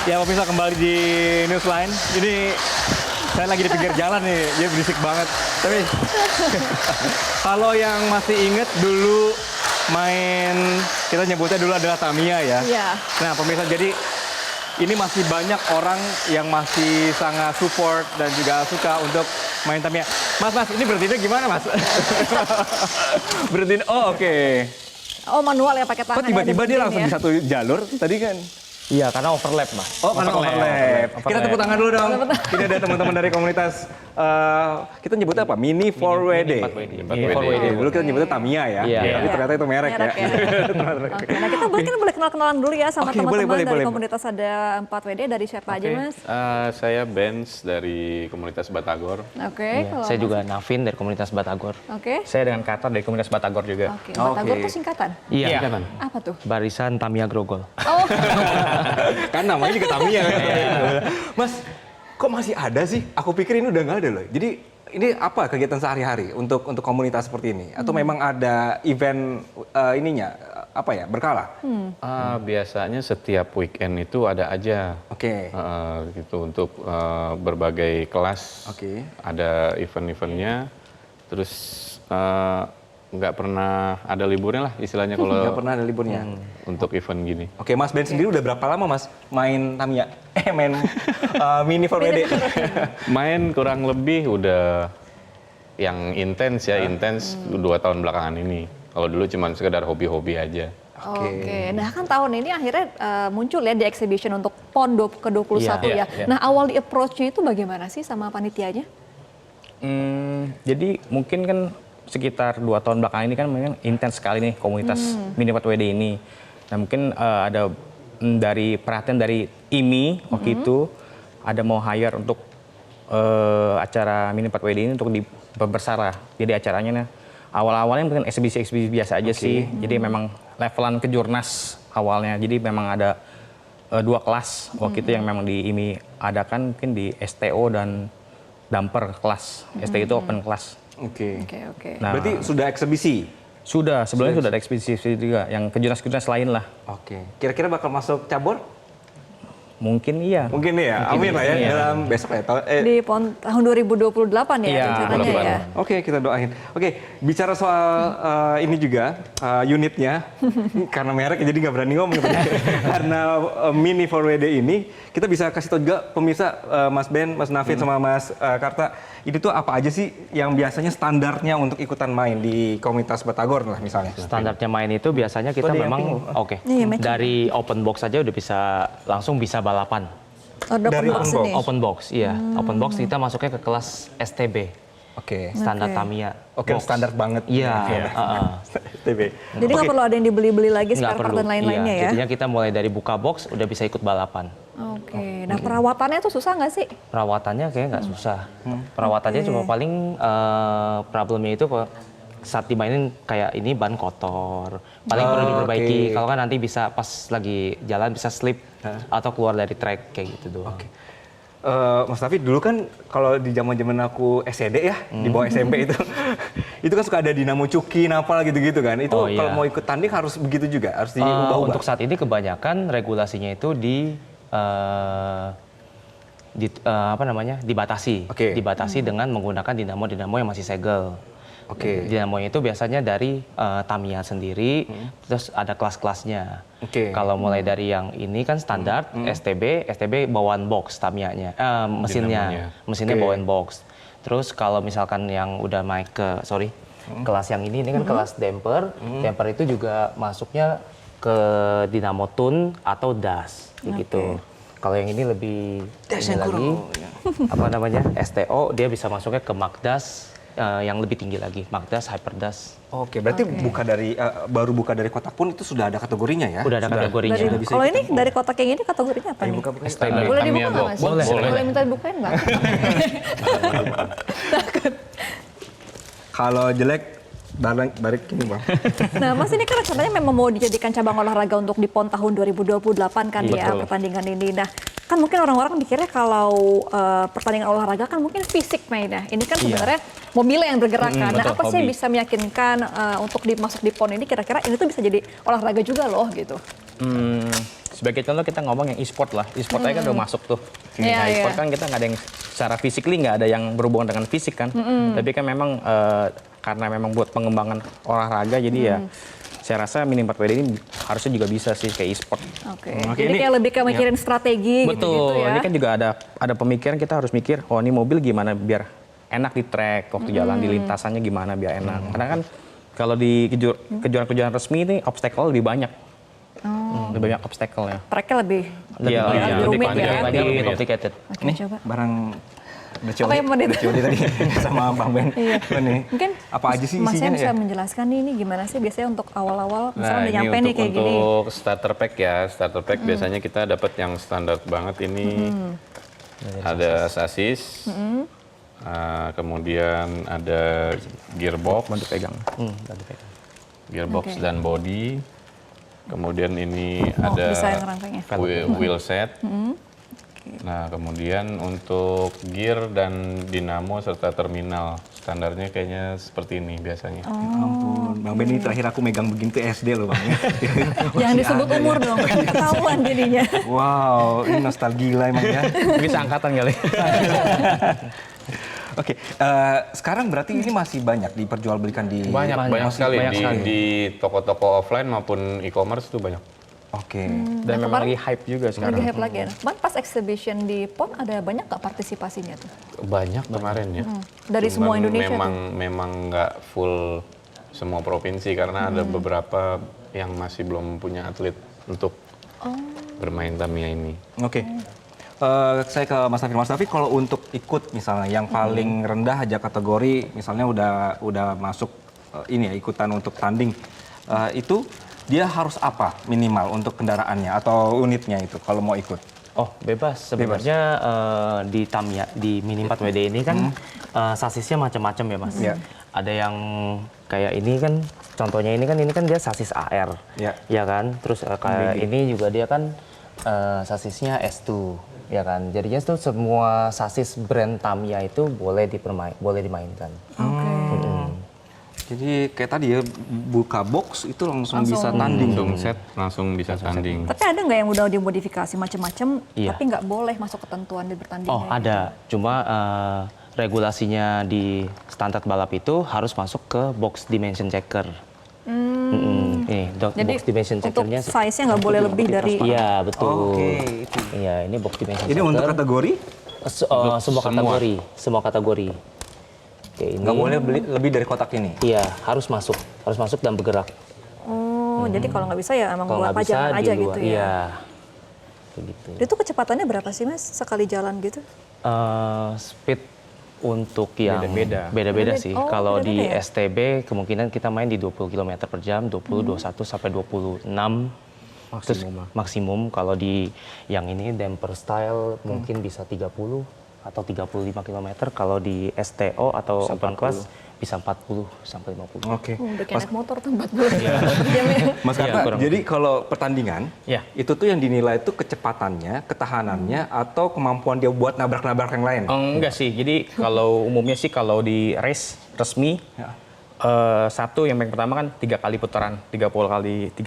Ya pemirsa, kembali di Newsline. Ini saya lagi di pinggir jalan nih, ya berisik banget. Tapi kalau yang masih inget dulu main, kita nyebutnya dulu adalah Tamiya ya. Iya. Nah pemirsa, jadi ini masih banyak orang yang masih sangat support dan juga suka untuk main Tamiya. Mas, ini berhentinya gimana mas? Berhenti, oh oke. Oh manual ya pakai tangan. Kok tiba-tiba dia langsung ya? di satu jalur tadi kan? Iya, karena overlap, Mas. Oh, karena overlap. Kita tepuk tangan dulu dong. Ini ada teman-teman dari komunitas, kita nyebutnya apa? Mini 4WD. Mini 4WD. Dulu kita nyebutnya Tamiya ya. Iya. Tapi ternyata itu merek ya. Oke, nah kita mungkin boleh kenal-kenalan dulu ya sama Oke, teman-teman boleh, dari boleh. komunitas ada 4WD. Dari siapa aja Mas? Saya Benz dari komunitas Batagor. Oke, kalau Saya Mas- juga Navin dari komunitas Batagor. Oke. Saya dengan Kata dari komunitas Batagor juga. Oke, Batagor Oke. itu singkatan? Iya, Apa tuh? barisan Tamiya Grogol. Oh, Kan namanya juga Tamiya kan. Mas, kok masih ada sih? Aku pikir ini udah nggak ada loh. Jadi ini apa kegiatan sehari-hari untuk komunitas seperti ini? Atau memang ada event ininya apa ya, berkala? Biasanya setiap weekend itu ada aja. Oke. Gitu untuk berbagai kelas. Oke. Ada event-eventnya. Terus nggak pernah ada liburnya lah istilahnya kalau Nggak pernah ada liburnya. untuk event gini. Oke, Mas Ben sendiri udah berapa lama Mas main Tamiya? Main Mini 4WD? Main kurang lebih udah yang intens ya, intens 2 tahun belakangan ini. Kalau dulu cuma sekedar hobi-hobi aja. Oke. Nah kan tahun ini akhirnya muncul ya di exhibition untuk PON ke-21 ya. Iya. Nah awal di approach-nya itu bagaimana sih sama panitianya? Jadi mungkin kan sekitar 2 tahun belakangan ini kan memang intens sekali nih komunitas Mini 4WD ini. Nah mungkin ada dari perhatian dari IMI waktu itu ada mau hire untuk acara Mini 4WD ini untuk diperbesar lah. Jadi acaranya nah, awal-awalnya mungkin eksibisi-eksibisi biasa aja sih. Jadi memang levelan kejurnas awalnya. Jadi memang ada 2 kelas waktu itu yang memang di IMI adakan, mungkin di STO dan Damper kelas. STO itu open kelas. Oke. Oke. Nah, Berarti sudah eksebisi? Sudah, sebelumnya sudah ada ekspedisi juga, yang kejurnas-kejurnas lain lah. Oke. Kira-kira bakal masuk cabur? Mungkin iya. Mungkin ya, amin lah ya, iya. dalam besok ya. Di PON tahun 2028 ya Iya, rencananya ya. Oke, kita doain. Oke, bicara soal ini juga, unitnya, karena merek jadi nggak berani ngomong. Karena Mini 4WD ini, kita bisa kasih tahu juga pemirsa, Mas Ben, Mas Navin, sama Mas Karta, ini tuh apa aja sih yang biasanya standarnya untuk ikutan main di komunitas Batagor lah misalnya? Standarnya main itu biasanya kita Oh, ada yang memang pink. Iya, matching. dari open box aja udah bisa langsung bisa balapan. Oh, ada Dari open box open box. ini. Open box, iya. Open box kita masuknya ke kelas STB, Oke. standar Oke. Tamiya. Oke, box. standar banget. Iya. Oke. TB. Jadi nggak perlu ada yang dibeli-beli lagi Nggak spare part perlu. dan lain-lainnya Iya, ya? jadinya kita mulai dari buka box udah bisa ikut balapan. Oke. Nah perawatannya tuh susah nggak sih? Perawatannya kayaknya nggak susah. Perawatannya Oke. cuma paling problemnya itu saat dimainin kayak ini ban kotor. Paling perlu diperbaiki. oke. Kalau kan nanti bisa pas lagi jalan bisa slip atau keluar dari track kayak gitu doang. Oke. Mas Taufik, dulu kan kalau di zaman-zaman aku SED ya, di bawah SMP itu, itu kan suka ada dinamo cukin apa gitu-gitu kan. Itu Oh, iya. kalau mau ikut tanding harus begitu juga, harus Eh, diubah-ubah. untuk saat ini kebanyakan regulasinya itu apa namanya dibatasi, Oke. dibatasi dengan menggunakan dinamo-dinamo yang masih segel. Oke. Dinamonya itu biasanya dari Tamiya sendiri, terus ada kelas-kelasnya. Oke. Kalau mulai dari yang ini kan standar STB bawaan box Tamiya-nya, mesinnya Oke. bawaan box. Terus kalau misalkan yang udah naik ke kelas yang ini kan kelas damper, damper itu juga masuknya ke dinamo tune atau das, gitu. Kalau yang ini lebih Das ini yang lagi, kurang, apa namanya STO, dia bisa masuknya ke Magdas yang lebih tinggi lagi, Magdas, Hyperdas. Oke, berarti baru buka dari kotak pun itu sudah ada kategorinya ya? Udah ada kategorinya. Dari, kalau ini dari kotak yang ini kategorinya apa nih? Buka-buka. Boleh Tamiya dibuka nggak box. Mas? Boleh. Boleh minta dibukain nggak? Kalau jelek, balik ini bang. Nah Mas ini kan rencananya memang mau dijadikan cabang olahraga untuk di PON tahun 2028 kan ya Betul. pertandingan ini. Nah kan mungkin orang-orang mikirnya kalau pertandingan olahraga kan mungkin fisik mainnya. Ini kan sebenarnya mobilnya yang bergerak kan. Nah betul, apa sih yang hobi. bisa meyakinkan untuk dimasuk di PON ini kira-kira ini tuh bisa jadi olahraga juga loh gitu. Sebagai contoh kita ngomong yang e-sport lah. E-sport aja kan udah masuk tuh. Iya, Nah, e-sport iya. kan kita nggak ada yang secara physically nggak ada yang berhubungan dengan fisik kan. Tapi kan memang karena memang buat pengembangan olahraga jadi ya saya rasa Mini 4WD ini harusnya juga bisa sih kayak e-sport. Oke. Oke, Jadi ini- kayak lebih ke mikirin strategi gitu-gitu Betul. ya. Ini kan juga ada pemikiran kita harus mikir, oh ini mobil gimana biar enak di track waktu jalan di lintasannya gimana biar enak. Karena kan kalau di kejuaraan-kejuaraan resmi ini obstacle lebih banyak. Lebih banyak obstacle-nya. Tracknya lebih Iya, lebih rumit panjang, ya. Lebih lebih complicated. Oke, Nih, coba. barang Apa yang mau di- tadi sama Bang Ben. Iya. Nih. Mungkin Apa aja sih Mas isinya Sam bisa ya? menjelaskan nih, ini gimana sih biasanya untuk awal-awal misalnya Nah, udah ini nyampe nih kayak gini. untuk starter pack ya. Starter pack biasanya kita dapat yang standar banget ini. Ada sasis, kemudian ada gearbox, Bantu pegang. gearbox Oke. dan body. Kemudian ini Oh, ada bisa yang rangkanya. wheel set. Nah, kemudian untuk gear dan dinamo serta terminal standarnya kayaknya seperti ini biasanya. Ampun, Bang Ben ini terakhir aku megang begini tuh SD loh Bang. Jangan disebut umur dong, ketahuan jadinya. Wow, ini nostalgia emang ya. Bisa angkatan kali. Oke, sekarang berarti ini masih banyak diperjualbelikan di Banyak sekali banyak sekali. di toko-toko offline maupun e-commerce itu banyak. Oke. Dan Nah, memang kemarin lagi hype juga sekarang. Lagi hype lagi ya. Kemarin pas exhibition di PON ada banyak nggak partisipasinya tuh? Banyak kemarin ya. Dari semua Indonesia Memang nggak full semua provinsi karena ada beberapa yang masih belum punya atlet untuk bermain Tamiya ini. Oke. Saya ke Mas Taufik. Mas Taufik, kalau untuk ikut misalnya yang paling rendah aja kategori, misalnya udah masuk ini ya ikutan untuk tanding, itu dia harus apa minimal untuk kendaraannya atau unitnya itu kalau mau ikut? Oh, bebas. Sebenarnya di Tamiya, di Mini 4WD ini kan sasisnya macam-macam ya, Mas. Iya. Ada yang kayak ini kan, contohnya ini kan dia sasis AR. Iya. Ya kan? Terus kayak ini juga dia kan sasisnya S2, ya kan? Jadinya tuh semua sasis brand Tamiya itu boleh dimainkan. Oke. Jadi kayak tadi ya buka box itu langsung bisa tanding dong. Langsung set, langsung bisa tanding. Tapi ada nggak yang udah dimodifikasi macam-macam, Iya. tapi nggak boleh masuk ketentuan di bertandingnya? Oh, ada. Cuma regulasinya di standar balap itu harus masuk ke box dimension checker. Ini Jadi box dimension untuk checkernya. size-nya nggak boleh lebih dari. Iya, betul. Oke, itu. Iya, ini box dimension Ini checker. untuk kategori Semua kategori, semua kategori. Oke, ini. nggak boleh beli lebih dari kotak ini. Iya, harus masuk dan bergerak. Oh, jadi kalau nggak bisa ya emang Kalau buat nggak bisa pajangan di aja luar, gitu ya. iya. Kayak gitu. Itu kecepatannya berapa sih Mas sekali jalan gitu? Speed untuk yang Beda-beda. beda-beda sih. Oh, Kalau di beda-beda ya? STB kemungkinan kita main di 20 km per jam, 20, 21 sampai 26 Terus maksimum. Kalau di yang ini damper style mungkin bisa 30 atau 35 km. Kalau di STO atau open class bisa 40 sampai 50. Oke. Udah kayak naik motor tuh 40 jamnya. Mas Iya, Karta, kurang jadi kalau pertandingan, Iya. itu tuh yang dinilai itu kecepatannya, ketahanannya, atau kemampuan dia buat nabrak-nabrak yang lain? Enggak sih. Jadi kalau umumnya sih kalau di race resmi satu yang pertama kan 3 kali putaran, 3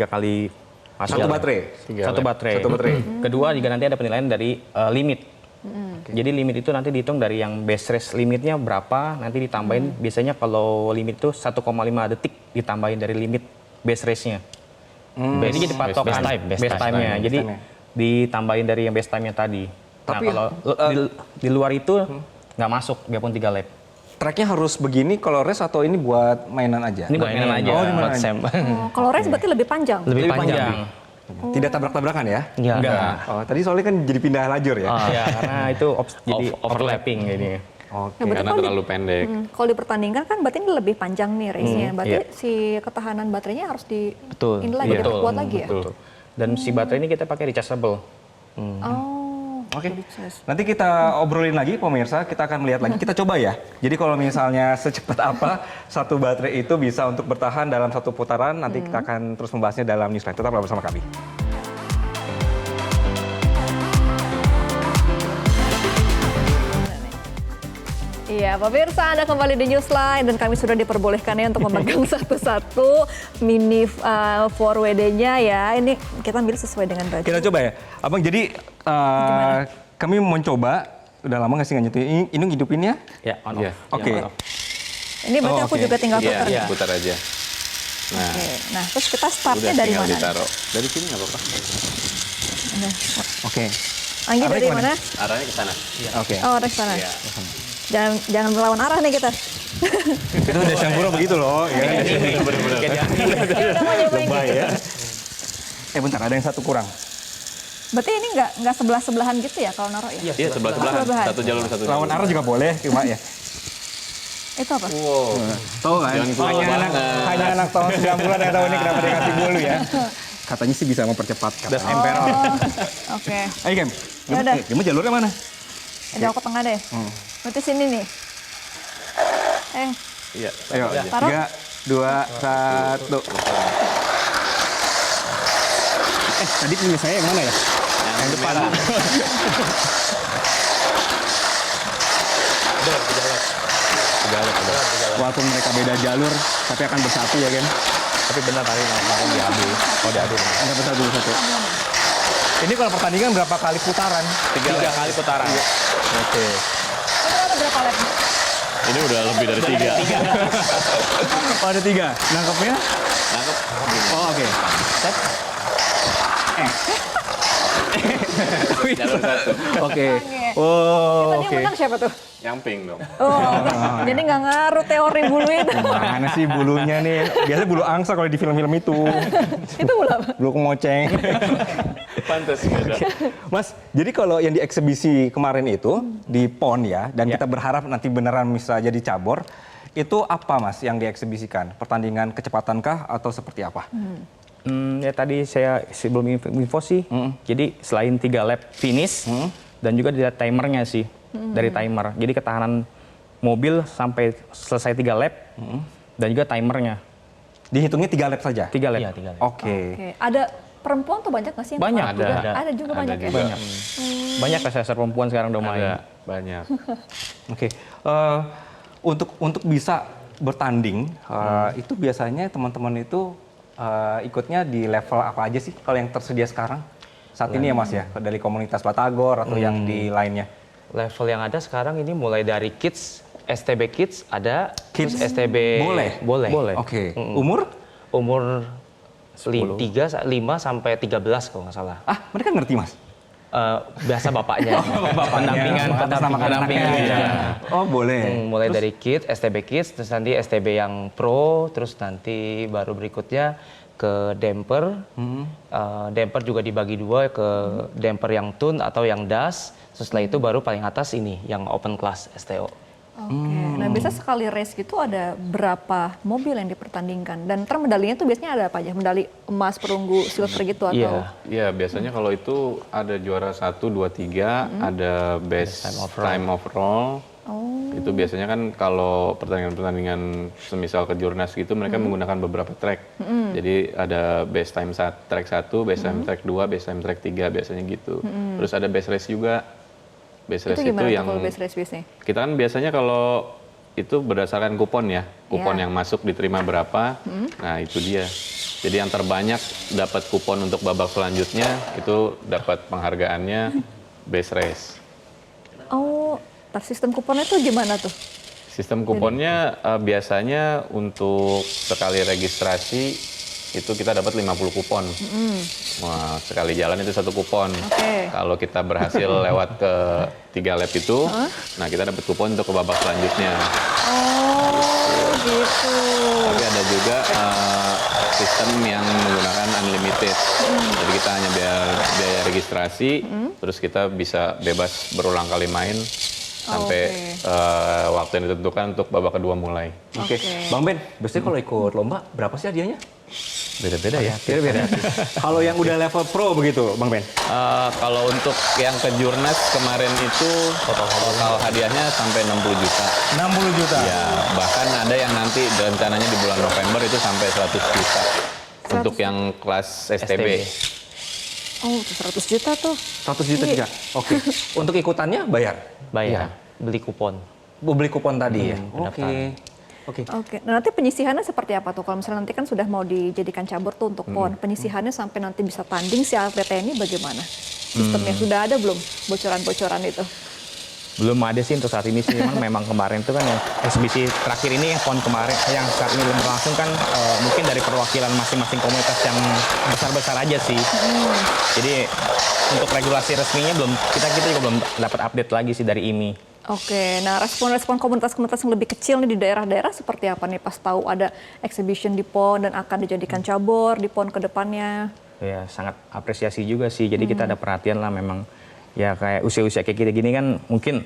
kali masuk Satu jalan. baterai? Satu baterai. Satu baterai. Kedua juga nanti ada penilaian dari limit. Jadi limit itu nanti dihitung dari yang base race limitnya berapa, nanti ditambahin biasanya kalau limit itu 1,5 detik ditambahin dari limit base race-nya. Jadi jadi patokan base time-nya. Jadi time-nya. ditambahin dari yang base time-nya tadi. Tapi, nah, kalau di luar itu nggak masuk, biarpun 3 lap. Tracknya harus begini kalau race atau ini buat mainan aja? Ini buat mainan aja. Oh, ini buat mainan aja. Sam. Oh, kalau race berarti lebih panjang. Lebih Lebih panjang. panjang. Tidak tabrak-tabrakan ya? Enggak. Oh, tadi soalnya kan jadi pindah lajur ya? Ya, karena itu jadi Overlap. overlapping jadi. Oke. Ya, berarti Karena kalau terlalu pendek. kalau dipertandingkan kan berarti ini lebih panjang nih race-nya. Berarti si ketahanan baterainya harus di Betul. ini lagi diperkuat lagi ya? Betul. Dan si baterai ini kita pakai rechargeable. Oh. Oke, jadi sukses. nanti kita obrolin lagi pemirsa, kita akan melihat lagi, kita coba ya. Jadi kalau misalnya secepat apa satu baterai itu bisa untuk bertahan dalam satu putaran, nanti kita akan terus membahasnya dalam Newsline. Tetaplah bersama kami. Iya, pemirsa, Anda kembali di Newsline dan kami sudah diperbolehkan ya untuk memegang satu-satu Mini 4WD-nya ya. Ini kita ambil sesuai dengan baju. Kita coba ya. Abang, jadi kami mau coba, udah lama nggak sih nggak nyentuh ini hidupinnya? Ya, on Iya. off. Oke. Ya, on off. Ini berarti Oh, aku oke. juga tinggal Iya, putar. iya, putar aja. Nah, Oke. Nah, terus kita udah startnya dari tinggal mana? ditaruh. Dari sini nggak apa-apa. Oke. Anggi Arahnya dari kemana? mana? Arahnya ke sana. Oke. Oh, dari sana. Iya. Jangan melawan arah nih kita. Itu udah Syangkuro begitu loh. Ya kan? Bener-bener. Ya udah mau nyobain Lebay gitu. ya. Bentar, ada yang satu kurang. Berarti ini nggak sebelah-sebelahan gitu ya kalau naruh ya? Iya, sebelah-sebelahan. Sebelah-sebelahan. Satu jalur, satu jalur. Lawan arah juga boleh, cuma ya. Itu apa? Wow. Tahu kan? Jangan keluar banget. Hanya anak tahun 90-an yang tahu ini kenapa dia kasih bulu ya. Katanya sih bisa mempercepat kata emperor. Oh, oke. Ayo, Gem. Ya udah. Gem, jalurnya mana? Ada aku tengah deh. Berarti sini nih. Iya. Ayo, Taruh. 3, 2, 1. Tadi punya saya yang mana ya? Yang depan. Walaupun mereka beda jalur, tapi akan bersatu ya, Gem. Tapi benar tadi kemarin diadu. Oh diadu. Anda bersatu. Ini kalau pertandingan berapa kali putaran? 3 kali putaran. Oke. Itu ada berapa lap? Ini udah lebih dari 3. Oh, ada 3. Nangkepnya? Nangkep. Oh, oke. Jalur satu. Oke. Oke. Oh, Tadi oke. yang menang siapa tuh? Yang pink dong. Oh, jadi nggak ngaruh teori bulu itu. Mana sih bulunya nih? Biasanya bulu angsa kalau di film-film itu. Itu bulu apa? Bulu kemoceng. Pantes beda. Mas, jadi kalau yang di eksebisi kemarin itu di PON ya, dan kita berharap nanti beneran bisa jadi cabur, itu apa Mas yang dieksebisikan? Pertandingan kecepatankah atau seperti apa? Ya tadi saya sebelum info sih. Jadi selain 3 lap finish dan juga dilihat timernya sih. Dari timer. Jadi ketahanan mobil sampai selesai 3 lap dan juga timernya. Dihitungnya 3 lap saja? 3 lap. Iya, 3 lap. Oke. Oke. Ada perempuan tuh banyak nggak sih? yang Banyak, pembalap juga? ada. Ada juga Ada banyak juga. ya? Banyak. Banyak racer perempuan sekarang udah main. Ada banyak. Oke. Untuk bisa bertanding, itu biasanya teman-teman itu ikutnya di level apa aja sih kalau yang tersedia sekarang? Saat ini ya Mas ya, dari komunitas Batagor atau yang di lainnya? Level yang ada sekarang ini mulai dari kids, STB kids ada, Kids? terus STB Boleh? Boleh. Oke. Umur? Umur 5 sampai 13 kalau nggak salah. Ah, mereka ngerti Mas? Biasa bapaknya. Pendampingan. Oh, boleh. Mulai dari kids, STB kids, terus nanti STB yang pro, terus nanti baru berikutnya ke damper. Damper juga dibagi 2 ke damper yang tune atau yang das. Terus setelah itu baru paling atas ini yang open class STO. Oke. Nah, biasa sekali race gitu ada berapa mobil yang dipertandingkan? Dan ntar medalinya tuh biasanya ada apa aja? Medali emas, perunggu, silver gitu atau? Iya. Iya, biasanya kalau itu ada juara 1, 2, 3, ada best time overall. Oh. Itu biasanya kan kalau pertandingan-pertandingan semisal ke Jurnas gitu mereka menggunakan beberapa track. Jadi ada best time track 1, best time track 2, best time track 3 biasanya gitu. Terus ada best race juga. Best race Itu gimana itu tuh yang kalau best race biasanya? kita kan biasanya kalau itu berdasarkan kupon ya. Kupon Iya. yang masuk diterima berapa. Nah, itu dia. Jadi yang terbanyak dapat kupon untuk babak selanjutnya itu dapat penghargaannya best race. Oh, sistem kuponnya tuh gimana tuh? Sistem kuponnya biasanya untuk sekali registrasi itu kita dapat 50 kupon. Wah, sekali jalan itu 1 kupon. Oke. Kalau kita berhasil lewat ke 3 lap itu, nah kita dapat kupon untuk ke babak selanjutnya. Oh, gitu. Tapi ada juga sistem yang menggunakan unlimited. Jadi kita hanya biaya registrasi, terus kita bisa bebas berulang kali main sampai waktu yang ditentukan untuk babak kedua mulai. Oke. Bang Ben, biasanya kalau ikut lomba berapa sih hadiahnya? Beda-beda ya. Beda-beda. Kalau yang udah level pro begitu, Bang Ben? Kalau untuk yang ke Jurnas kemarin itu total hadiahnya sampai 60 juta. 60 juta. Ya, bahkan ada yang nanti rencananya di bulan November itu sampai 100 juta. Untuk yang kelas STB. Oh, 100 juta tuh. 100 juta Iya. juga. Oke. Untuk ikutannya bayar? Bayar, beli kupon. beli kupon tadi ya. pendaftaran. Oke. Oke, nah nanti penyisihannya seperti apa tuh? Kalau misalnya nanti kan sudah mau dijadikan cabur tuh untuk PON, penyisihannya sampai nanti bisa tanding si atletnya ini bagaimana? Sistemnya sudah ada belum bocoran-bocoran itu? Belum ada sih untuk saat ini sih, memang kemarin itu kan yang eksibisi terakhir ini yang PON kemarin, yang saat ini belum berlangsung kan mungkin dari perwakilan masing-masing komunitas yang besar-besar aja sih. Jadi untuk regulasi resminya kita juga belum dapat update lagi sih dari IMI. Oke, nah respon-respon komunitas-komunitas yang lebih kecil nih di daerah-daerah seperti apa nih pas tahu ada exhibition di PON dan akan dijadikan cabur di PON ke depannya? Ya sangat apresiasi juga sih, jadi kita ada perhatian lah memang. Ya kayak usia-usia kayak kita gini kan mungkin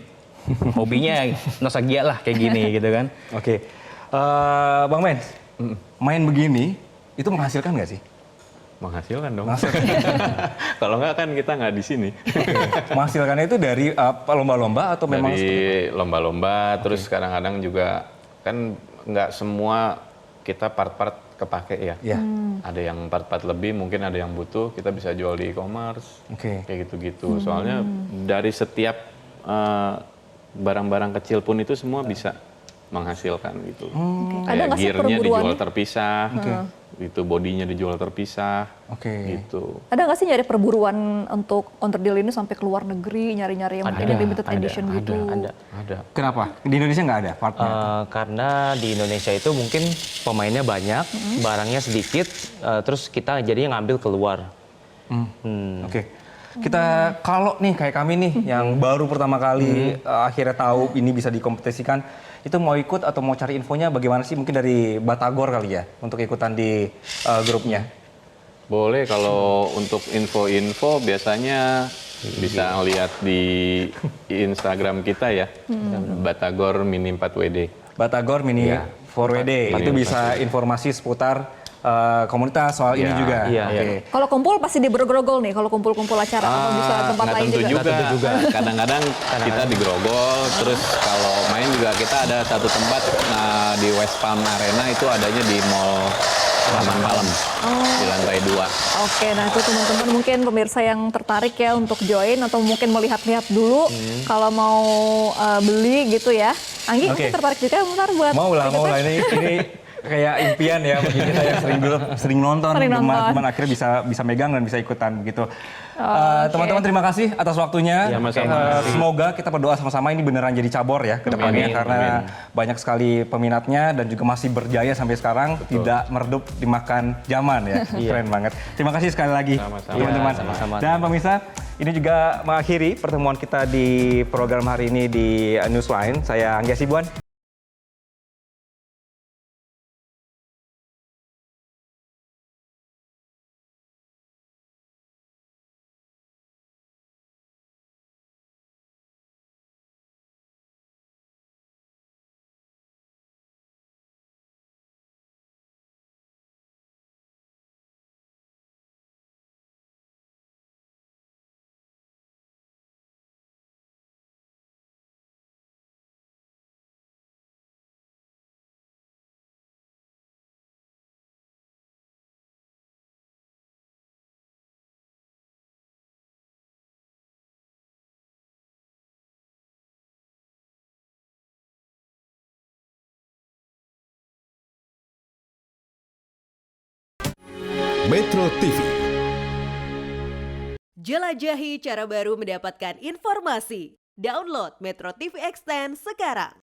hobinya nostalgia lah kayak gini gitu kan. Oke. Bang Men, main begini itu menghasilkan nggak sih? Menghasilkan dong. Kalau nggak kan kita nggak di sini. Menghasilkannya itu dari lomba-lomba atau memang Dari lomba-lomba, terus kadang-kadang juga kan nggak semua kita part-part kepake ya. Ya. Ada yang part-part lebih, mungkin ada yang butuh, kita bisa jual di e-commerce. Oke. Kayak gitu-gitu. Soalnya dari setiap barang-barang kecil pun itu semua bisa menghasilkan gitu. Ada Kayak nggak sih gearnya dijual perburuannya? terpisah, itu bodinya dijual terpisah, Oke. gitu. Ada nggak sih nyari perburuan untuk onderdil ini sampai ke luar negeri, nyari-nyari yang mungkin limited edition gitu? Ada. Kenapa? Di Indonesia nggak ada partnya? Karena di Indonesia itu mungkin pemainnya banyak, barangnya sedikit, terus kita jadinya ngambil keluar. Oke. Kita kalau nih kayak kami nih yang baru pertama kali akhirnya tahu ini bisa dikompetisikan, itu mau ikut atau mau cari infonya bagaimana sih? Mungkin dari Batagor kali ya untuk ikutan di grupnya. Boleh, kalau untuk info-info biasanya bisa lihat di Instagram kita ya, Batagor Mini 4WD. Batagor Mini 4WD itu bisa informasi seputar komunitas soal ini Ya, juga. iya, Oke. iya. Kalau kumpul pasti di Bergrogol nih, kalau kumpul-kumpul acara atau bisa tempat Nggak lain tentu juga. juga. Kadang-kadang kita di Grogol, terus kalau main juga kita ada satu tempat di West Palm Arena, itu adanya di Mall Taman Palem di lantai 2. Oke, nah itu teman-teman mungkin pemirsa yang tertarik ya untuk join atau mungkin melihat-lihat dulu kalau mau beli gitu ya. Anggi Oke. mungkin tertarik juga bentar buat Mau lah ikutan? ini kayak impian ya begini, saya sering nonton, Sering nonton. teman-teman akhirnya bisa megang dan bisa ikutan begitu. Teman-teman terima kasih atas waktunya. Sama-sama. Semoga kita berdoa sama-sama ini beneran jadi cabur ya ke depannya Amin, karena amin. banyak sekali peminatnya dan juga masih berjaya sampai sekarang, tidak meredup dimakan zaman ya. Keren banget. Terima kasih sekali lagi Sama-sama. teman-teman. Iya, sama-sama. Dan pemirsa, ini juga mengakhiri pertemuan kita di program hari ini di Newsline. Saya Anggi Hasibuan. Metro TV. Jelajahi cara baru mendapatkan informasi. Download Metro TV Extend sekarang.